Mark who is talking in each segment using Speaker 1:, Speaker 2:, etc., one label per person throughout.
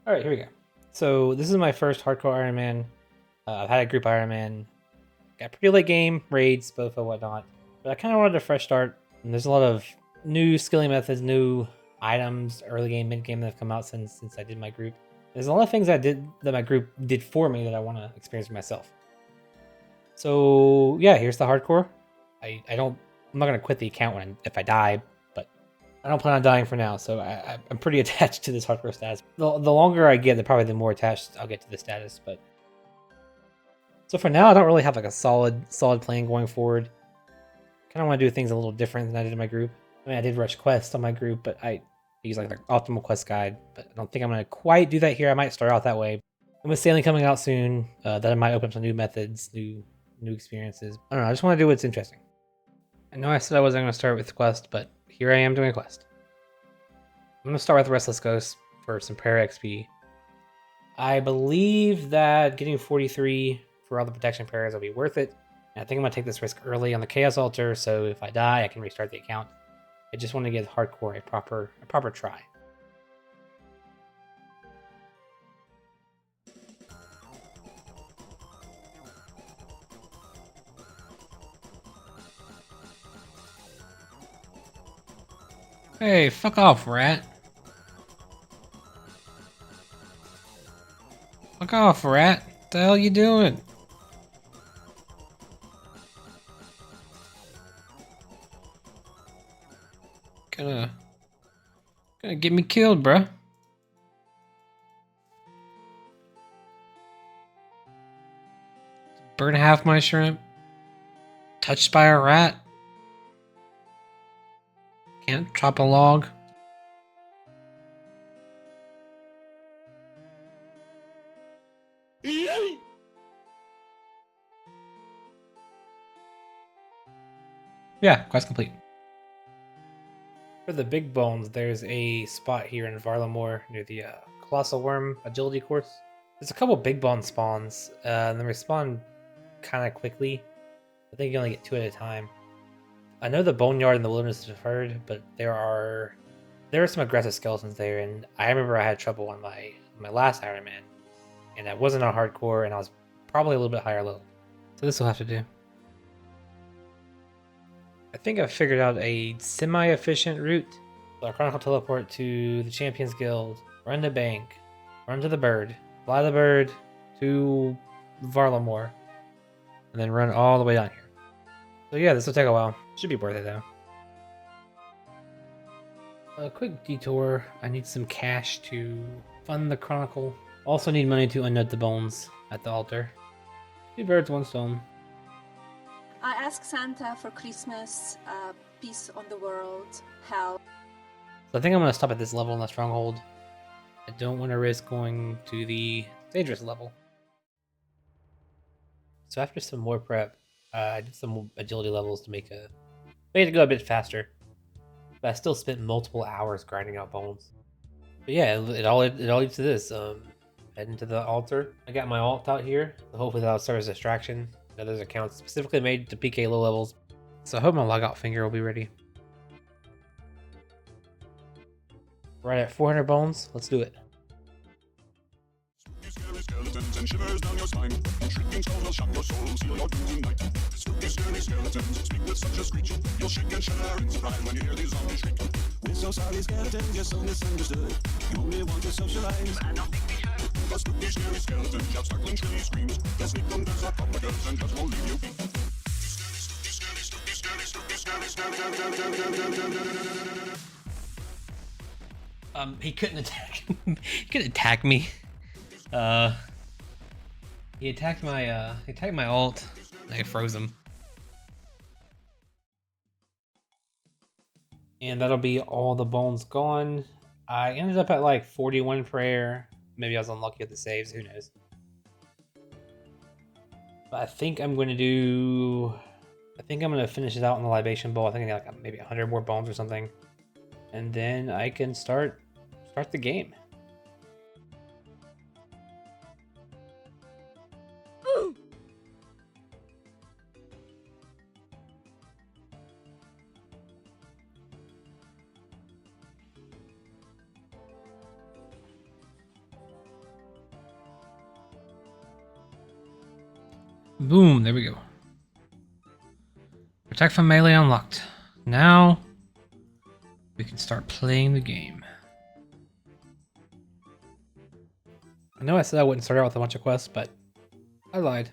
Speaker 1: All right, here we go. So this is my first hardcore Iron Man. I've had a group Iron Man. Got pretty late game, raids, both and whatnot. But I kind of wanted a fresh start. And there's a lot of new skilling methods, new items, early game, mid game that have come out since I did my group. There's a lot of things I did that my group did for me that I want to experience for myself. So yeah, here's the hardcore. I'm not gonna quit the account if I die, but I don't plan on dying for now. So I'm pretty attached to this hardcore status. The longer I get, probably the more attached I'll get to the status. But so for now, I don't really have like a solid plan going forward. Kind of want to do things a little different than I did in my group. I mean, I did rush quests on my group, but I use like the optimal quest guide. But I don't think I'm gonna quite do that here. I might start out that way. And with sailing coming out soon, that I might open up some new methods, new experiences. I don't know. I just want to do what's interesting. I know I said I wasn't going to start with quest, but here I am doing a quest. I'm going to start with Restless Ghost for some prayer XP. I believe that getting 43 for all the protection prayers will be worth it. And I think I'm going to take this risk early on the Chaos Altar, so if I die, I can restart the account. I just want to give hardcore a proper try. Hey, fuck off, rat. Fuck off, rat. What the hell you doing? Gonna get me killed, bruh. Burn half my shrimp. Touched by a rat. Can't chop a log. Yeah, quest complete. For the big bones, there's a spot here in Varlamore near the Colossal Worm agility course. There's a couple big bone spawns, and they respawn kind of quickly. I think you only get 2 at a time. I know the Boneyard and the Wilderness is preferred, but there are some aggressive skeletons there, and I remember I had trouble on my last Iron Man, and I wasn't on hardcore, and I was probably a little bit higher level. So this will have to do. I think I've figured out a semi-efficient route. So I Chronicle teleport to the Champions Guild, run to Bank, run to the Bird, fly the Bird to Varlamore, and then run all the way down here. So yeah, this will take a while. Should be worth it though. A quick detour. I need some cash to fund the Chronicle. Also need money to unnut the bones at the altar. 2 birds, 1 stone.
Speaker 2: I ask Santa for Christmas, peace on the world, health.
Speaker 1: So I think I'm going to stop at this level in the stronghold. I don't want to risk going to the dangerous level. So after some more prep, I did some agility levels to make it go a bit faster. But I still spent multiple hours grinding out bones. But yeah, it all leads to this. Heading to the altar. I got my alt out here. Hopefully that'll serve as a distraction. Now there's accounts specifically made to PK low levels. So I hope my logout finger will be ready. Right at 400 bones. Let's do it. Skeletons and shivers down your spine. Shrieking skulls will shock your soul, seal your doom tonight. Spooky, scary skeletons speak with such a screech. You'll shake and shudder in surprise when you hear these zombies shriek. We're so sorry, skeletons, you're so misunderstood. You only want to socialize, but I don't think we should. A spooky, scary skeleton shouts, sparkling, shrilly screams. They'll sneak under sarcophagus and just won't leave you be. He couldn't attack. He couldn't attack me. He attacked my alt. I froze him. And that'll be all the bones gone. I ended up at like 41 prayer. Maybe I was unlucky with the saves, who knows. But I think I'm going to finish it out in the libation bowl. I think I need like maybe 100 more bones or something. And then I can start the game. Boom, there we go. Protect from melee unlocked. Now we can start playing the game. I know I said I wouldn't start out with a bunch of quests, but I lied.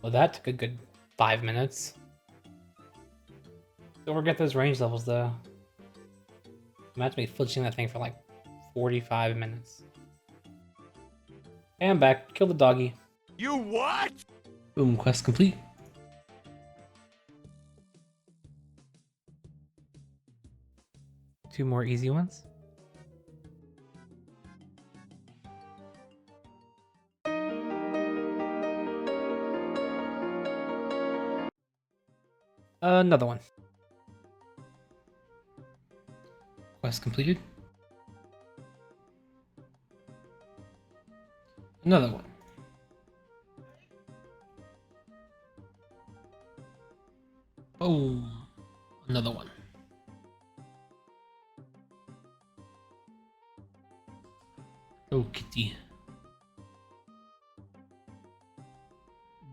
Speaker 1: Well, that took a good 5 minutes. Don't forget those range levels, though. Imagine me flinching that thing for like 45 minutes. And I'm back. Kill the doggy.
Speaker 3: You what?
Speaker 1: Boom, quest complete. Two more easy ones. Another one. Quest completed. Another one. Oh, another one. Oh, kitty.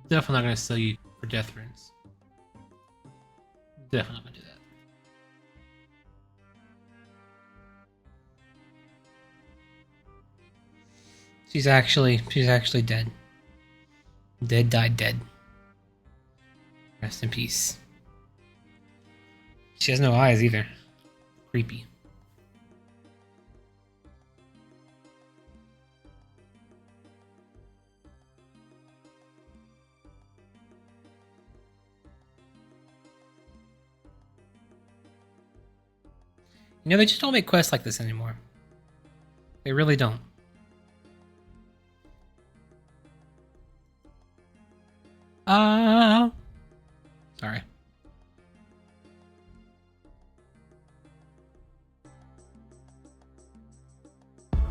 Speaker 1: Definitely not gonna sell you for death runes. Definitely not gonna do that. She's actually dead. Dead died dead. Rest in peace. She has no eyes either. Creepy. You know, they just don't make quests like this anymore. They really don't. Sorry.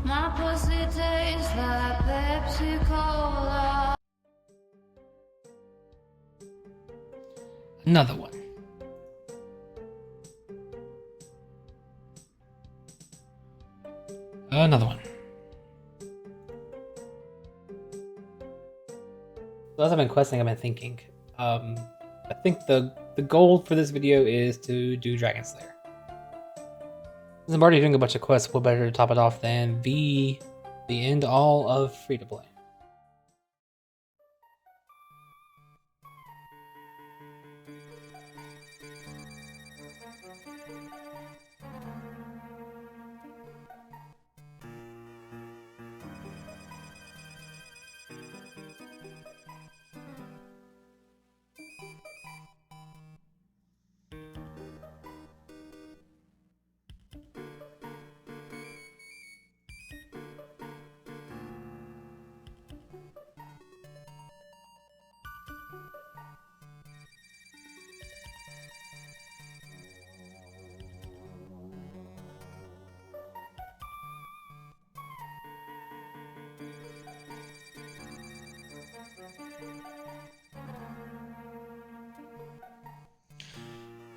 Speaker 4: My pussy tastes like Pepsi Cola.
Speaker 1: Another one. Another one. So as I've been questing, I've been thinking. I think the goal for this video is to do Dragon Slayer. Since I'm already doing a bunch of quests, what better to top it off than the end all of free to play?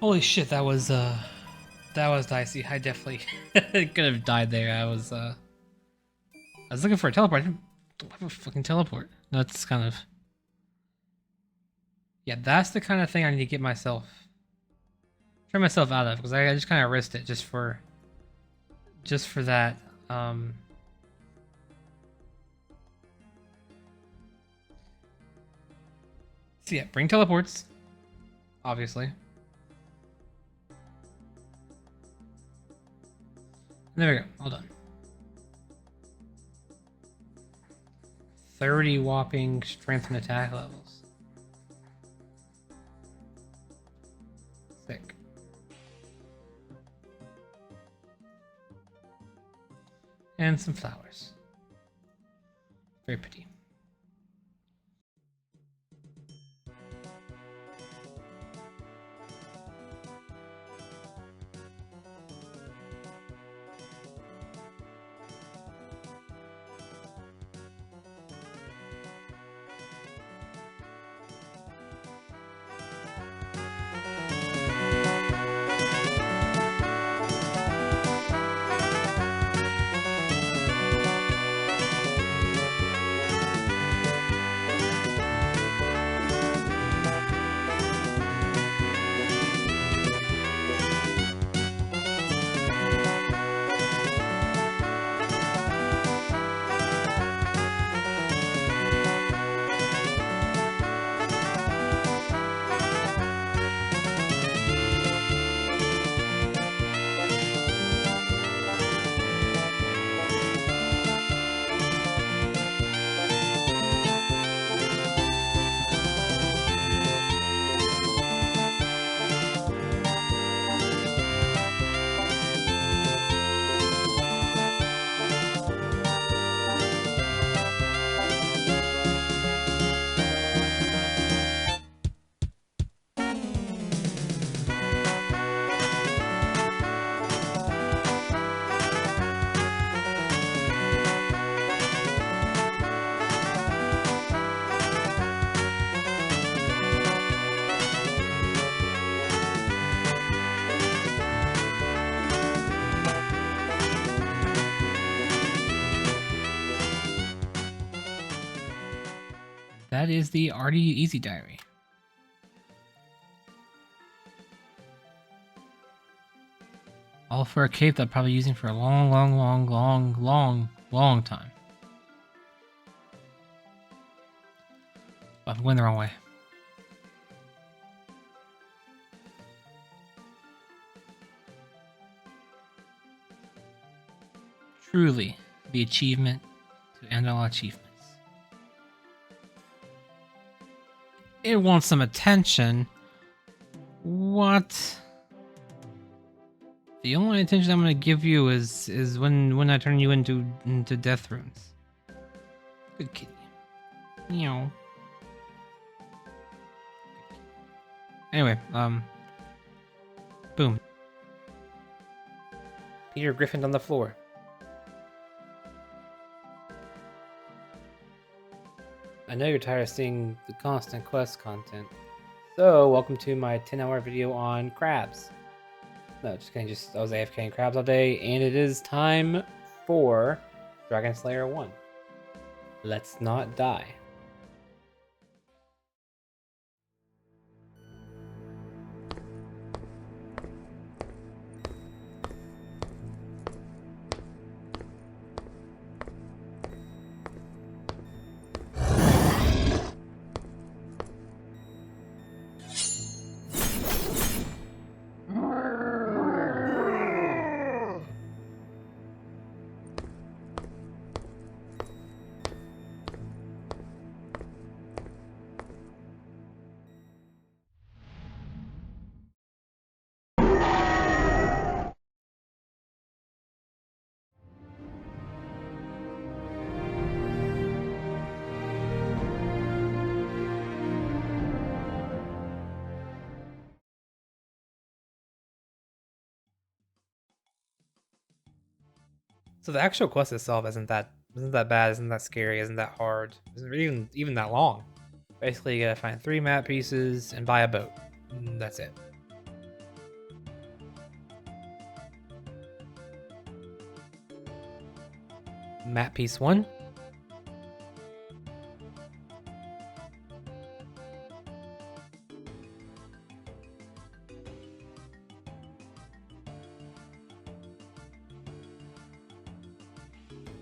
Speaker 1: Holy shit, that was dicey. I definitely could have died there. I was looking for a teleport. I don't have a fucking teleport. That's kind of, yeah, that's the kind of thing I need to get myself, turn myself out of, because I just kind of risked it just for that. So yeah, bring teleports, obviously. There we go, all done. 30 whopping strength and attack levels. Sick. And some flowers. Very pretty. that is the Artie Easy Diary. All for a cape that I'm probably using for a long time. I'm going the wrong way. Truly, the achievement to end all achievements. It wants some attention. What? The only attention I'm gonna give you is when I turn you into death runes. Good kitty. Meow. Anyway, boom. Peter Griffin on the floor. I know you're tired of seeing the constant quest content, so welcome to my 10-hour video on crabs. No, just kidding, I was AFK in crabs all day, and it is time for Dragon Slayer 1. Let's not die. So the actual quest itself isn't that bad, isn't that scary, isn't that hard, isn't even that long. Basically, you gotta find 3 map pieces and buy a boat. And that's it. Map piece 1.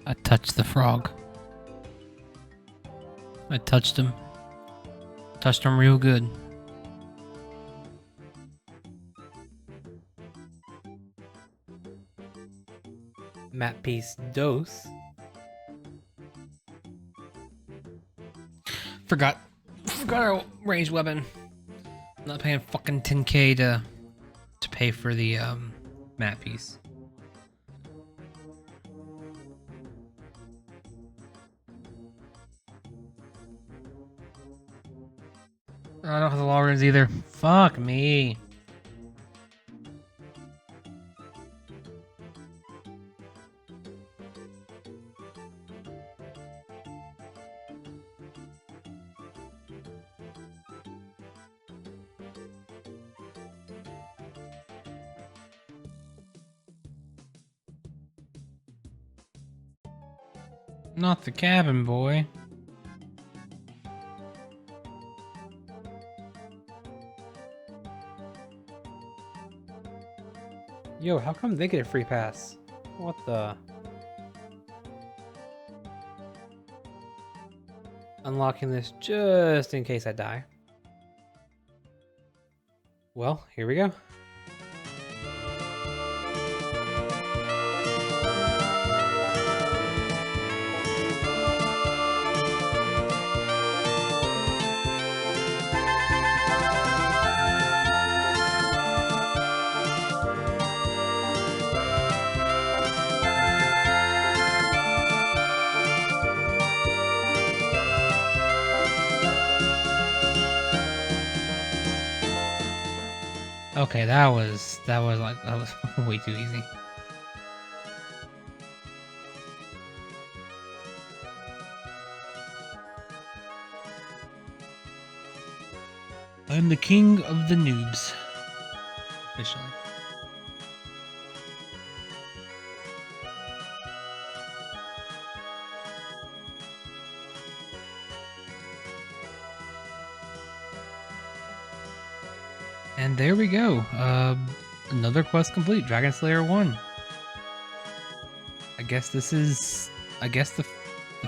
Speaker 1: I touched the frog. I touched him. Touched him real good. Map piece dos. Forgot our ranged weapon. I'm not paying fucking 10k to pay for the map piece. I don't have the law runes either. Fuck me. Not the cabin boy. Yo, how come they get a free pass? What the? Unlocking this just in case I die. Well, here we go. Okay, that was way too easy. I'm the king of the noobs. Officially. And there we go. Another quest complete. Dragon Slayer 1. I guess this is, the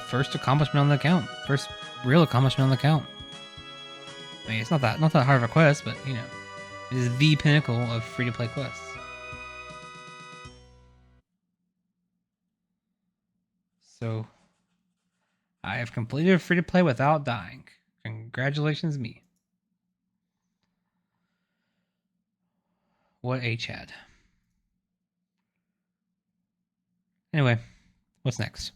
Speaker 1: first accomplishment on the account. First real accomplishment on the account. I mean, it's not that hard of a quest, but you know, it is the pinnacle of free-to-play quests. So, I have completed free-to-play without dying. Congratulations, me. What a Chad. Anyway, what's next?